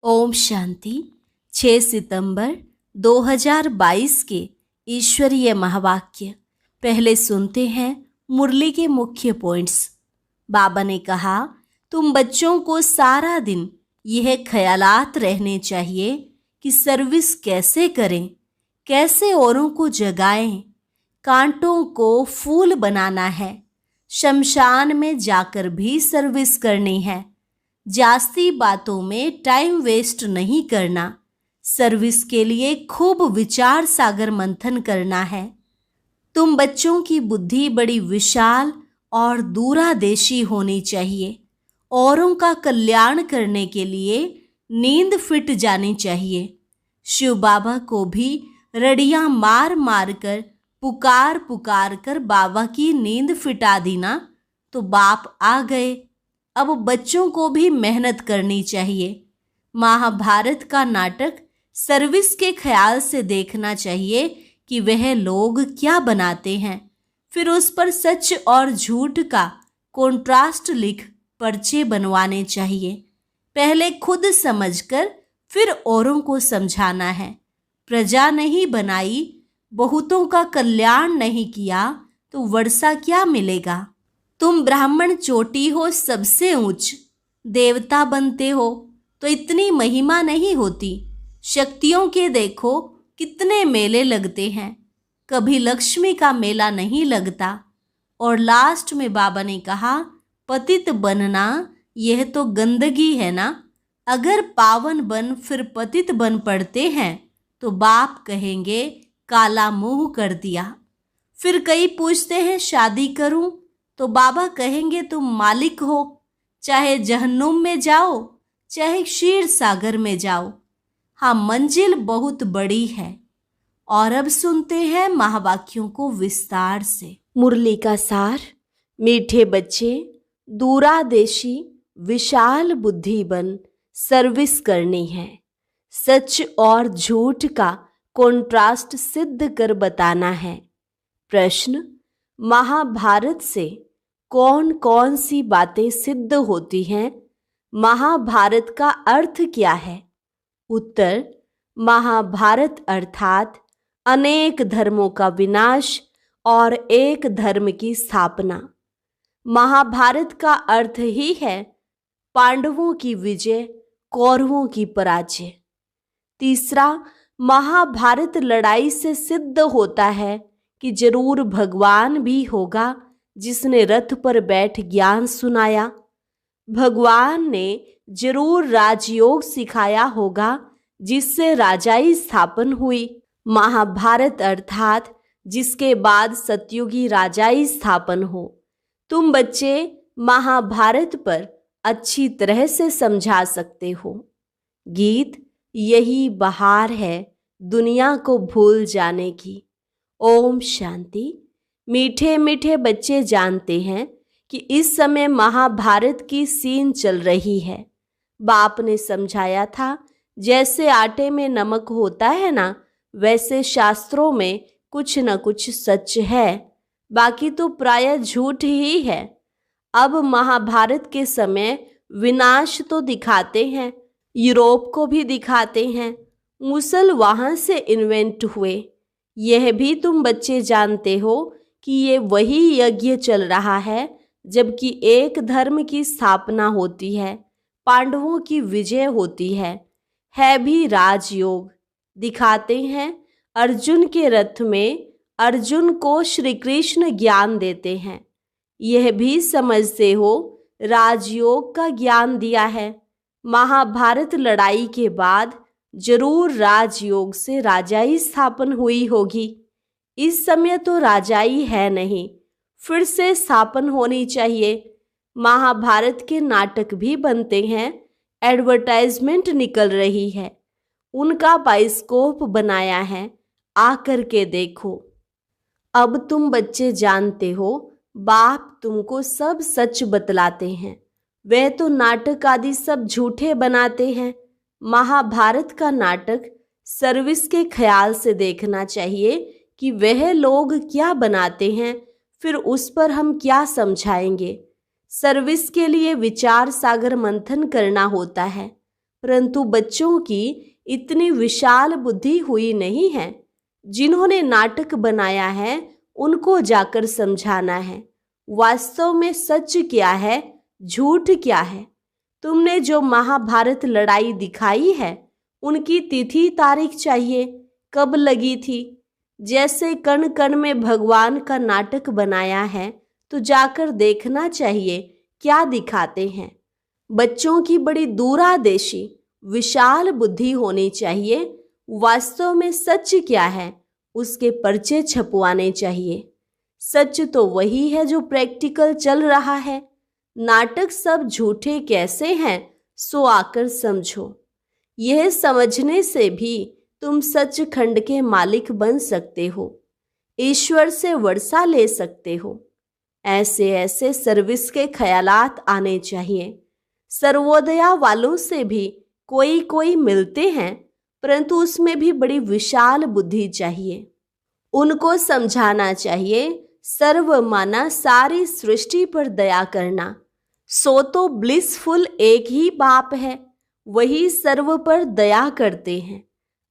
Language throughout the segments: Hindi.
ओम शांति। 6 सितंबर 2022 के ईश्वरीय महावाक्य। पहले सुनते हैं मुरली के मुख्य पॉइंट्स। बाबा ने कहा, तुम बच्चों को सारा दिन यह ख्यालात रहने चाहिए कि सर्विस कैसे करें, कैसे औरों को जगाएं। कांटों को फूल बनाना है, शमशान में जाकर भी सर्विस करनी है। जास्ती बातों में टाइम वेस्ट नहीं करना। सर्विस के लिए खूब विचार सागर मंथन करना है। तुम बच्चों की बुद्धि बड़ी विशाल और दूरादेशी होनी चाहिए। औरों का कल्याण करने के लिए नींद फिट जानी चाहिए। शिव बाबा को भी रड़ियां मार मार कर पुकार कर बाबा की नींद फिटा दी ना, तो बाप आ गए। अब बच्चों को भी मेहनत करनी चाहिए। महाभारत का नाटक सर्विस के ख्याल से देखना चाहिए कि वह लोग क्या बनाते हैं। फिर उस पर सच और झूठ का कॉन्ट्रास्ट लिख पर्चे बनवाने चाहिए। पहले खुद समझकर फिर औरों को समझाना है। प्रजा नहीं बनाई, बहुतों का कल्याण नहीं किया तो वर्षा क्या मिलेगा। तुम ब्राह्मण चोटी हो, सबसे ऊंच देवता बनते हो तो इतनी महिमा नहीं होती। शक्तियों के देखो कितने मेले लगते हैं, कभी लक्ष्मी का मेला नहीं लगता। और लास्ट में बाबा ने कहा, पतित बनना यह तो गंदगी है ना। अगर पावन बन फिर पतित बन पड़ते हैं तो बाप कहेंगे काला मुंह कर दिया। फिर कई पूछते हैं शादी करूं, तो बाबा कहेंगे तुम मालिक हो, चाहे जहन्नुम में जाओ चाहे क्षीर सागर में जाओ। हाँ, मंजिल बहुत बड़ी है। और अब सुनते हैं महावाक्यों को विस्तार से। मुरली का सार। मीठे बच्चे, दूरादेशी विशाल बुद्धि बन सर्विस करनी है। सच और झूठ का कॉन्ट्रास्ट सिद्ध कर बताना है। प्रश्न, महाभारत से कौन कौन सी बातें सिद्ध होती हैं? महाभारत का अर्थ क्या है? उत्तर, महाभारत अर्थात अनेक धर्मों का विनाश और एक धर्म की स्थापना। महाभारत का अर्थ ही है पांडवों की विजय, कौरवों की पराजय। तीसरा, महाभारत लड़ाई से सिद्ध होता है कि जरूर भगवान भी होगा जिसने रथ पर बैठ ज्ञान सुनाया। भगवान ने जरूर राजयोग सिखाया होगा जिससे राजाई स्थापन हुई। महाभारत अर्थात जिसके बाद सतयुगी राजाई स्थापन हो। तुम बच्चे महाभारत पर अच्छी तरह से समझा सकते हो। गीत, यही बहार है दुनिया को भूल जाने की। ओम शांति। मीठे मीठे बच्चे जानते हैं कि इस समय महाभारत की सीन चल रही है। बाप ने समझाया था, जैसे आटे में नमक होता है ना, वैसे शास्त्रों में कुछ न कुछ सच है, बाकी तो प्रायः झूठ ही है। अब महाभारत के समय विनाश तो दिखाते हैं, यूरोप को भी दिखाते हैं, मुसल वहां से इन्वेंट हुए। यह भी तुम बच्चे जानते हो कि ये वही यज्ञ चल रहा है जबकि एक धर्म की स्थापना होती है, पांडवों की विजय होती है भी राजयोग। दिखाते हैं अर्जुन के रथ में अर्जुन को श्री कृष्ण ज्ञान देते हैं। यह भी समझते हो राजयोग का ज्ञान दिया है। महाभारत लड़ाई के बाद जरूर राजयोग से राजाई स्थापन हुई होगी। इस समय तो राजाई है नहीं, फिर से स्थापन होनी चाहिए। महाभारत के नाटक भी बनते हैं, एडवर्टाइजमेंट निकल रही है, उनका बाइस्कोप बनाया है, आकर के देखो। अब तुम बच्चे जानते हो बाप तुमको सब सच बतलाते हैं, वे तो नाटक आदि सब झूठे बनाते हैं। महाभारत का नाटक सर्विस के ख्याल से देखना चाहिए कि वह लोग क्या बनाते हैं, फिर उस पर हम क्या समझाएंगे। सर्विस के लिए विचार सागर मंथन करना होता है। परंतु बच्चों की इतनी विशाल बुद्धि हुई नहीं है। जिन्होंने नाटक बनाया है उनको जाकर समझाना है वास्तव में सच क्या है, झूठ क्या है। तुमने जो महाभारत लड़ाई दिखाई है उनकी तिथि तारीख चाहिए, कब लगी थी। जैसे कण कण में भगवान का नाटक बनाया है तो जाकर देखना चाहिए क्या दिखाते हैं। बच्चों की बड़ी दूरादेशी विशाल बुद्धि होनी चाहिए। वास्तव में सच क्या है उसके पर्चे छपवाने चाहिए। सच तो वही है जो प्रैक्टिकल चल रहा है। नाटक सब झूठे कैसे हैं सो आकर समझो। यह समझने से भी तुम सचखंड के मालिक बन सकते हो, ईश्वर से वर्षा ले सकते हो। ऐसे ऐसे सर्विस के ख्यालात आने चाहिए। सर्वोदया वालों से भी कोई कोई मिलते हैं, परंतु उसमें भी बड़ी विशाल बुद्धि चाहिए। उनको समझाना चाहिए सर्व माना सारी सृष्टि पर दया करना। सो तो ब्लिसफुल एक ही बाप है, वही सर्व पर दया करते हैं।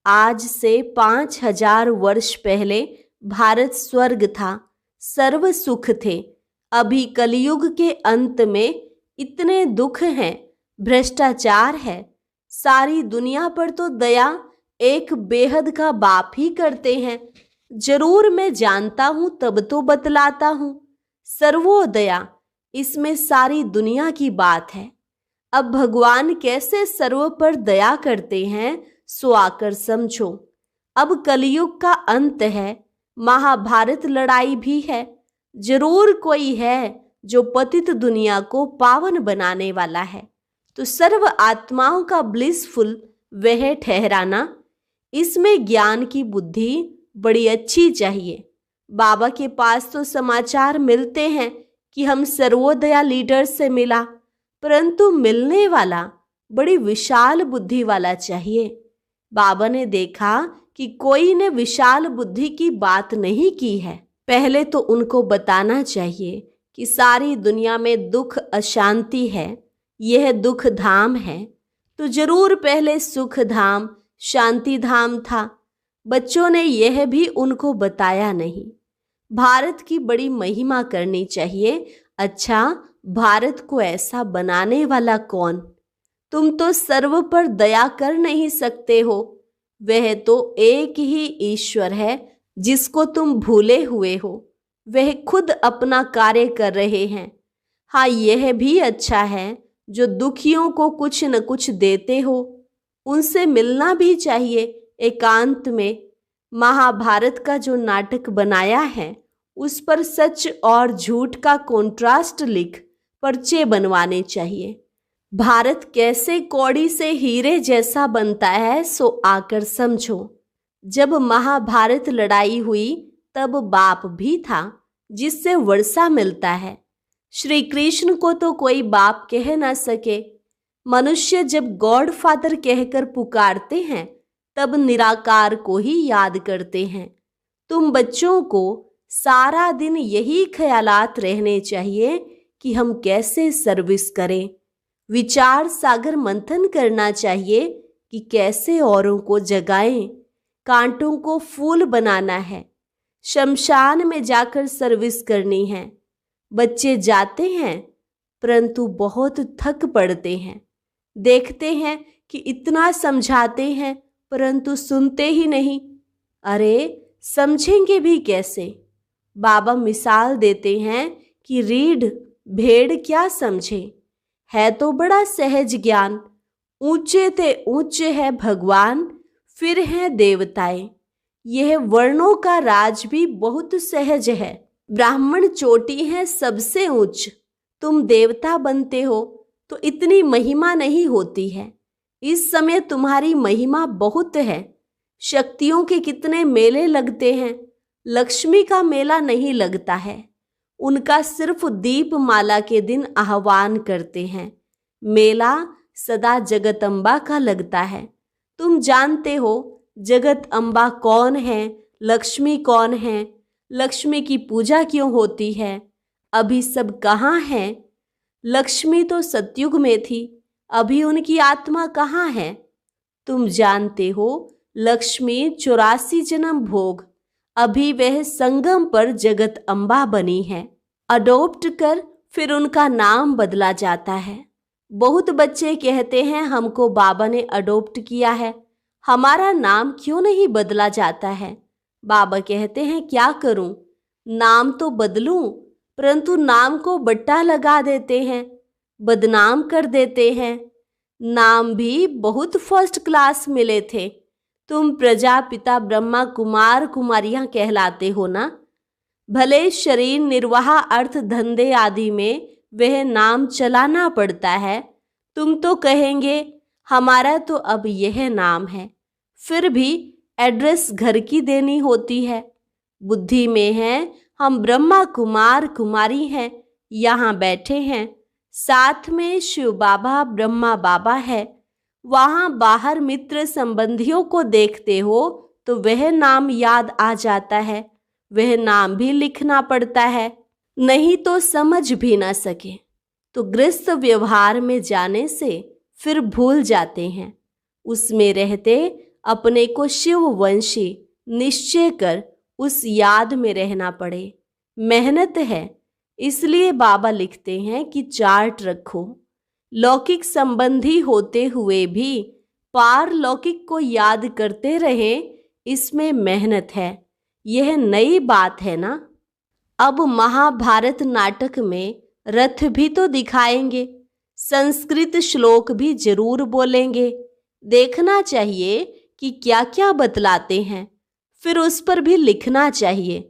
आज से 5000 वर्ष पहले भारत स्वर्ग था, सर्व सुख थे। अभी कलयुग के अंत में इतने दुख हैं, भ्रष्टाचार है। सारी दुनिया पर तो दया एक बेहद का बाप ही करते हैं। जरूर मैं जानता हूं तब तो बतलाता हूं। सर्वोदया इसमें सारी दुनिया की बात है। अब भगवान कैसे सर्व पर दया करते हैं सो आकर समझो। अब कलयुग का अंत है, महाभारत लड़ाई भी है। जरूर कोई है जो पतित दुनिया को पावन बनाने वाला है, तो सर्व आत्माओं का ब्लिसफुल वह ठहराना। इसमें ज्ञान की बुद्धि बड़ी अच्छी चाहिए। बाबा के पास तो समाचार मिलते हैं कि हम सर्वोदया लीडर से मिला, परंतु मिलने वाला बड़ी विशाल बुद्धि वाला चाहिए। बाबा ने देखा कि कोई ने विशाल बुद्धि की बात नहीं की है। पहले तो उनको बताना चाहिए कि सारी दुनिया में दुख अशांति है, यह दुख धाम है, तो जरूर पहले सुख धाम शांति धाम था। बच्चों ने यह भी उनको बताया नहीं। भारत की बड़ी महिमा करनी चाहिए। अच्छा, भारत को ऐसा बनाने वाला कौन? तुम तो सर्व पर दया कर नहीं सकते हो। वह तो एक ही ईश्वर है जिसको तुम भूले हुए हो। वह खुद अपना कार्य कर रहे हैं। हाँ, यह भी अच्छा है जो दुखियों को कुछ न कुछ देते हो। उनसे मिलना भी चाहिए एकांत में। महाभारत का जो नाटक बनाया है उस पर सच और झूठ का कॉन्ट्रास्ट लिख पर्चे बनवाने चाहिए। भारत कैसे कौड़ी से हीरे जैसा बनता है सो आकर समझो। जब महाभारत लड़ाई हुई तब बाप भी था जिससे वर्षा मिलता है। श्री कृष्ण को तो कोई बाप कह न सके। मनुष्य जब गॉड फादर कहकर पुकारते हैं तब निराकार को ही याद करते हैं। तुम बच्चों को सारा दिन यही ख्यालात रहने चाहिए कि हम कैसे सर्विस करें। विचार सागर मंथन करना चाहिए कि कैसे औरों को जगाएं। कांटों को फूल बनाना है, शमशान में जाकर सर्विस करनी है। बच्चे जाते हैं परंतु बहुत थक पड़ते हैं। देखते हैं कि इतना समझाते हैं परंतु सुनते ही नहीं। अरे, समझेंगे भी कैसे? बाबा मिसाल देते हैं कि रीढ़ भेड़ क्या समझे। है तो बड़ा सहज ज्ञान। ऊंचे ते ऊंचे है भगवान, फिर हैं देवताएं। यह वर्णों का राज भी बहुत सहज है। ब्राह्मण चोटी है सबसे ऊंच। तुम देवता बनते हो तो इतनी महिमा नहीं होती है। इस समय तुम्हारी महिमा बहुत है। शक्तियों के कितने मेले लगते हैं, लक्ष्मी का मेला नहीं लगता है। उनका सिर्फ दीपमाला के दिन आह्वान करते हैं। मेला सदा जगत अम्बा का लगता है। तुम जानते हो जगत अम्बा कौन है, लक्ष्मी कौन है, लक्ष्मी की पूजा क्यों होती है, अभी सब कहाँ हैं? लक्ष्मी तो सतयुग में थी, अभी उनकी आत्मा कहाँ है? तुम जानते हो, लक्ष्मी 84 जन्म भोग, अभी वह संगम पर जगत अम्बा बनी है। अडॉप्ट कर फिर उनका नाम बदला जाता है। बहुत बच्चे कहते हैं हमको बाबा ने अडॉप्ट किया है, हमारा नाम क्यों नहीं बदला जाता है? बाबा कहते हैं क्या करूं, नाम तो बदलूं, परंतु नाम को बट्टा लगा देते हैं, बदनाम कर देते हैं। नाम भी बहुत फर्स्ट क्लास मिले थे। तुम प्रजापिता ब्रह्मा कुमार कुमारियां कहलाते हो ना। भले शरीर निर्वाह अर्थ धंधे आदि में वह नाम चलाना पड़ता है, तुम तो कहेंगे हमारा तो अब यह नाम है, फिर भी एड्रेस घर की देनी होती है। बुद्धि में है हम ब्रह्मा कुमार कुमारी हैं, यहाँ बैठे हैं, साथ में शिव बाबा ब्रह्मा बाबा है। वहाँ बाहर मित्र संबंधियों को देखते हो तो वह नाम याद आ जाता है, वह नाम भी लिखना पड़ता है, नहीं तो समझ भी ना सके तो गृहस्थ व्यवहार में जाने से फिर भूल जाते हैं। उसमें रहते अपने को शिववंशी निश्चय कर उस याद में रहना पड़े। मेहनत है, इसलिए बाबा लिखते हैं कि चार्ट रखो। लौकिक संबंधी होते हुए भी पारलौकिक को याद करते रहे, इसमें मेहनत है। यह नई बात है ना। अब महाभारत नाटक में रथ भी तो दिखाएंगे, संस्कृत श्लोक भी जरूर बोलेंगे। देखना चाहिए कि क्या क्या बतलाते हैं, फिर उस पर भी लिखना चाहिए।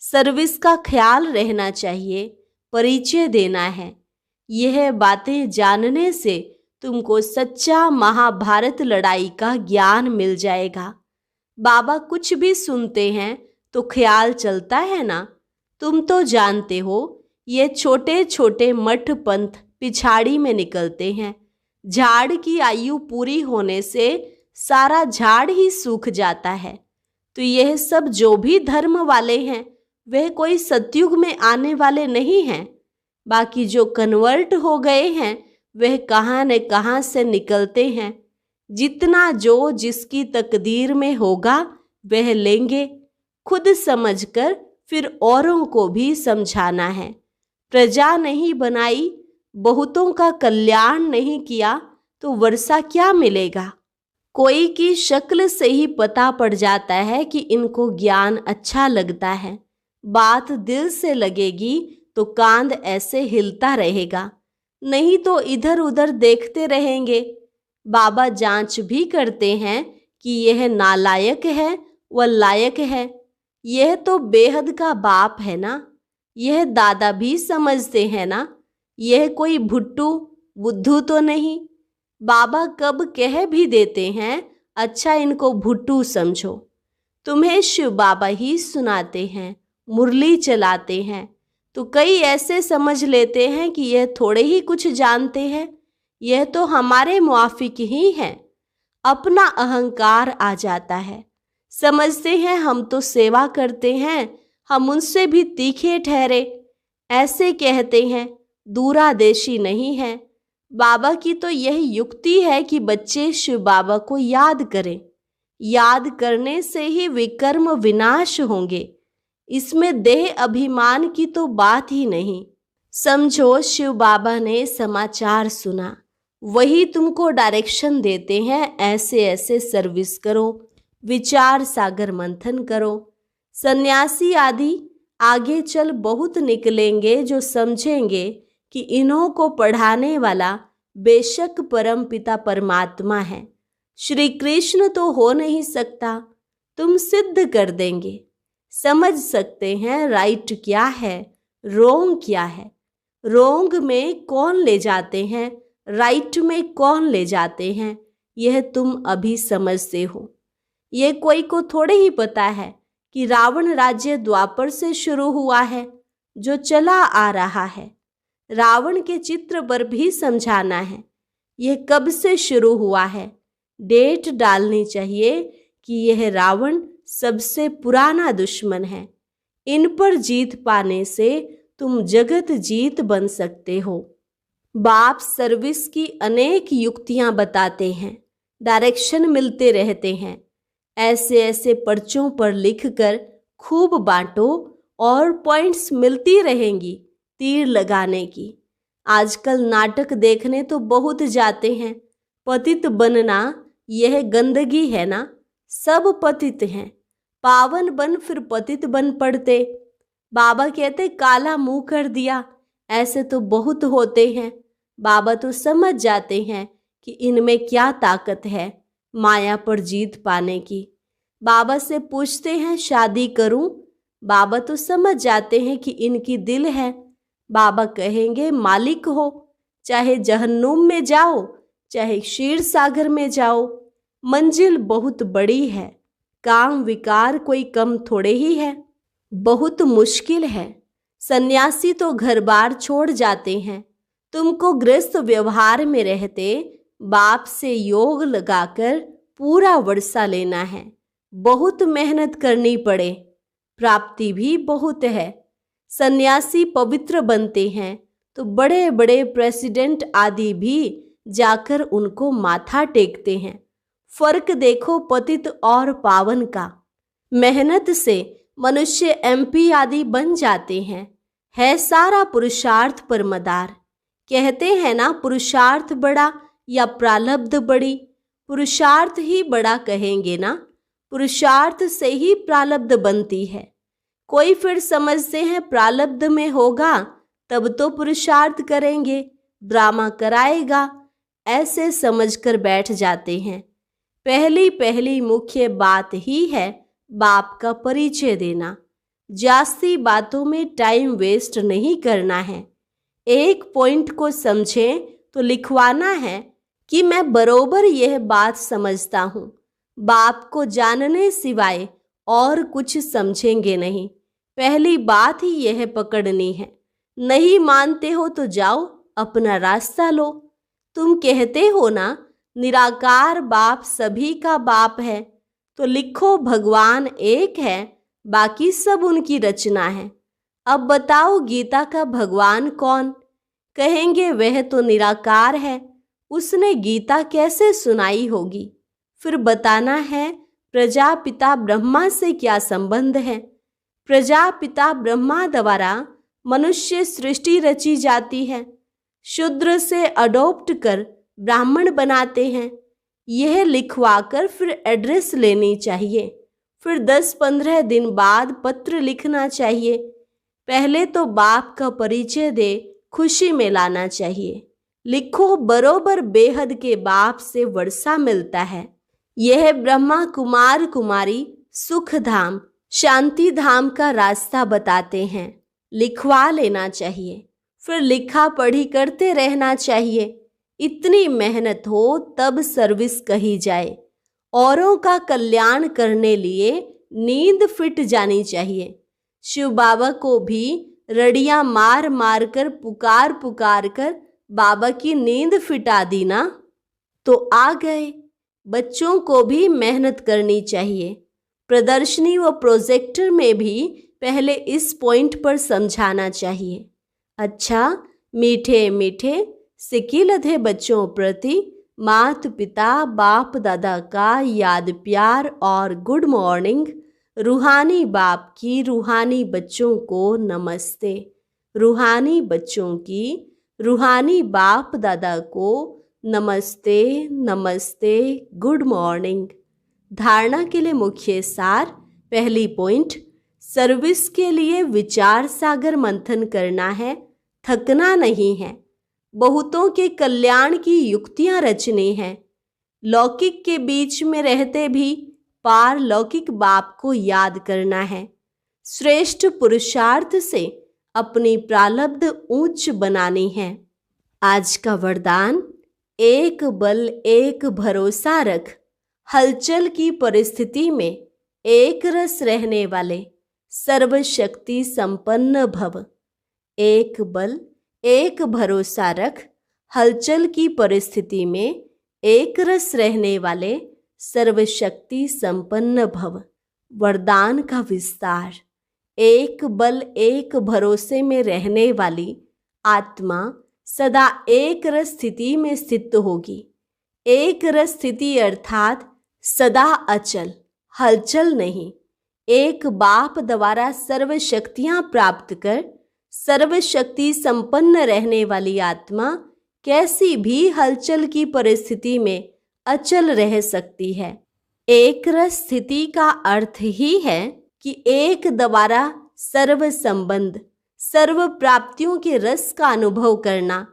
सर्विस का ख्याल रहना चाहिए, परिचय देना है। यह बातें जानने से तुमको सच्चा महाभारत लड़ाई का ज्ञान मिल जाएगा। बाबा कुछ भी सुनते हैं तो ख्याल चलता है ना। तुम तो जानते हो ये छोटे छोटे मठ पंथ पिछाड़ी में निकलते हैं। झाड़ की आयु पूरी होने से सारा झाड़ ही सूख जाता है। तो यह सब जो भी धर्म वाले हैं वह कोई सतयुग में आने वाले नहीं हैं। बाकी जो कन्वर्ट हो गए हैं वह कहाँ न कहाँ से निकलते हैं। जितना जो जिसकी तकदीर में होगा वह लेंगे। खुद समझकर फिर औरों को भी समझाना है। प्रजा नहीं बनाई, बहुतों का कल्याण नहीं किया तो वर्षा क्या मिलेगा? कोई की शक्ल से ही पता पड़ जाता है कि इनको ज्ञान अच्छा लगता है। बात दिल से लगेगी तो कांध ऐसे हिलता रहेगा, नहीं तो इधर उधर देखते रहेंगे। बाबा जांच भी करते हैं कि यह नालायक है व लायक है। यह तो बेहद का बाप है ना, यह दादा भी समझते हैं ना। यह कोई भुट्टू बुद्धू तो नहीं। बाबा कब कह भी देते हैं अच्छा इनको भुट्टू समझो। तुम्हें शिव बाबा ही सुनाते हैं, मुरली चलाते हैं, तो कई ऐसे समझ लेते हैं कि यह थोड़े ही कुछ जानते हैं, यह तो हमारे मुआफिक ही हैं। अपना अहंकार आ जाता है, समझते हैं हम तो सेवा करते हैं, हम उनसे भी तीखे ठहरे। ऐसे कहते हैं, दूरादेशी नहीं है। बाबा की तो यही युक्ति है कि बच्चे शिव बाबा को याद करें। याद करने से ही विकर्म विनाश होंगे। इसमें देह अभिमान की तो बात ही नहीं। समझो शिव बाबा ने समाचार सुना, वही तुमको डायरेक्शन देते हैं, ऐसे ऐसे सर्विस करो, विचार सागर मंथन करो। सन्यासी आदि आगे चल बहुत निकलेंगे जो समझेंगे कि इन्हों को पढ़ाने वाला बेशक परम पिता परमात्मा है। श्री कृष्ण तो हो नहीं सकता, तुम सिद्ध कर देंगे। समझ सकते हैं राइट क्या है, रोंग क्या है। रोंग में कौन ले जाते हैं, राइट में कौन ले जाते हैं, यह तुम अभी समझते हो। ये कोई को थोड़े ही पता है कि रावण राज्य द्वापर से शुरू हुआ है, जो चला आ रहा है। रावण के चित्र पर भी समझाना है यह कब से शुरू हुआ है। डेट डालनी चाहिए कि यह रावण सबसे पुराना दुश्मन है। इन पर जीत पाने से तुम जगत जीत बन सकते हो। बाप सर्विस की अनेक युक्तियां बताते हैं, डायरेक्शन मिलते रहते हैं। ऐसे ऐसे पर्चों पर लिखकर खूब बांटो और पॉइंट्स मिलती रहेंगी तीर लगाने की। आजकल नाटक देखने तो बहुत जाते हैं। पतित बनना यह गंदगी है ना? सब पतित हैं, पावन बन फिर पतित बन पड़ते। बाबा कहते काला मुंह कर दिया, ऐसे तो बहुत होते हैं। बाबा तो समझ जाते हैं कि इनमें क्या ताकत है माया पर जीत पाने की। बाबा से पूछते हैं शादी करूं? बाबा तो समझ जाते हैं कि इनकी दिल है। बाबा कहेंगे मालिक हो, चाहे जहन्नुम में जाओ चाहे क्षीर सागर में जाओ, मंजिल बहुत बड़ी है। काम विकार कोई कम थोड़े ही है, बहुत मुश्किल है। सन्यासी तो घर बार छोड़ जाते हैं। तुमको गृहस्थ व्यवहार में रहते बाप से योग लगाकर पूरा वर्षा लेना है। बहुत मेहनत करनी पड़े, प्राप्ति भी बहुत है। सन्यासी पवित्र बनते हैं तो बड़े बड़े प्रेसिडेंट आदि भी जाकर उनको माथा टेकते हैं। फर्क देखो पतित और पावन का। मेहनत से मनुष्य एमपी आदि बन जाते हैं। है सारा पुरुषार्थ पर मदार। कहते हैं ना पुरुषार्थ बड़ा या प्रारब्ध बड़ी। पुरुषार्थ ही बड़ा कहेंगे ना, पुरुषार्थ से ही प्रारब्ध बनती है। कोई फिर समझते हैं प्रारब्ध में होगा तब तो पुरुषार्थ करेंगे, ड्रामा कराएगा, ऐसे समझकर बैठ जाते हैं। पहली पहली मुख्य बात ही है बाप का परिचय देना। जास्ती बातों में टाइम वेस्ट नहीं करना है। एक पॉइंट को समझें तो लिखवाना है कि मैं बरोबर यह बात समझता हूँ। बाप को जानने सिवाय और कुछ समझेंगे नहीं। पहली बात ही यह पकड़नी है। नहीं मानते हो तो जाओ अपना रास्ता लो। तुम कहते हो ना निराकार बाप सभी का बाप है, तो लिखो भगवान एक है, बाकी सब उनकी रचना है। अब बताओ गीता का भगवान कौन? कहेंगे वह तो निराकार है, उसने गीता कैसे सुनाई होगी? फिर बताना है प्रजापिता ब्रह्मा से क्या संबंध है। प्रजापिता ब्रह्मा द्वारा मनुष्य सृष्टि रची जाती है। शूद्र से अडॉप्ट कर ब्राह्मण बनाते हैं। यह लिखवाकर फिर एड्रेस लेनी चाहिए। फिर 10-15 दिन बाद पत्र लिखना चाहिए। पहले तो बाप का परिचय दे खुशी में लाना चाहिए। लिखो बरोबर बेहद के बाप से वर्षा मिलता है। यह ब्रह्मा कुमार कुमारी सुख धाम शांति धाम का रास्ता बताते हैं। लिखवा लेना चाहिए, फिर लिखा पढ़ी करते रहना चाहिए। इतनी मेहनत हो तब सर्विस कही जाए। औरों का कल्याण करने लिए नींद फिट जानी चाहिए। शिव बाबा को भी रड़ियां मार मार कर पुकार पुकार कर बाबा की नींद फिटा दी ना, तो आ गए। बच्चों को भी मेहनत करनी चाहिए। प्रदर्शनी व प्रोजेक्टर में भी पहले इस पॉइंट पर समझाना चाहिए। अच्छा, मीठे मीठे सिक्की लधे बच्चों प्रति माता पिता बाप दादा का याद प्यार और गुड मॉर्निंग। रूहानी बाप की रूहानी बच्चों को नमस्ते। रूहानी बच्चों की रूहानी बाप दादा को नमस्ते नमस्ते, गुड मॉर्निंग। धारणा के लिए मुख्य सार। पहली पॉइंट, सर्विस के लिए विचार सागर मंथन करना है, थकना नहीं है। बहुतों के कल्याण की युक्तियां रचनी हैं। लौकिक के बीच में रहते भी पारलौकिक बाप को याद करना है। श्रेष्ठ पुरुषार्थ से अपनी प्रारब्ध ऊंच बनानी है। आज का वरदान, एक बल एक भरोसा रख, हलचल की परिस्थिति में एक रस रहने वाले सर्वशक्ति संपन्न भव। एक बल एक भरोसा रख, हलचल की परिस्थिति में एक रस रहने वाले सर्वशक्ति संपन्न भव। वरदान का विस्तार। एक बल एक भरोसे में रहने वाली आत्मा सदा एक रस स्थिति में स्थित होगी। एक रस स्थिति अर्थात सदा अचल, हलचल नहीं। एक बाप द्वारा सर्व शक्तियां प्राप्त कर सर्वशक्ति संपन्न रहने वाली आत्मा कैसी भी हलचल की परिस्थिति में अचल रह सकती है। एक रस स्थिति का अर्थ ही है कि एक द्वारा सर्व संबंध, सर्व प्राप्तियों के रस का अनुभव करना।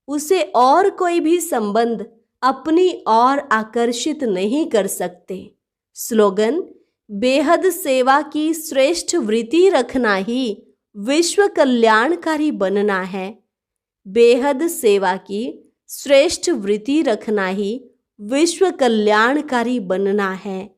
उसे और कोई भी संबंध अपनी ओर आकर्षित नहीं कर सकते। स्लोगन: बेहद सेवा की श्रेष्ठ वृत्ति रखना ही विश्व कल्याणकारी बनना है। बेहद सेवा की श्रेष्ठ वृत्ति रखना ही विश्व कल्याणकारी बनना है।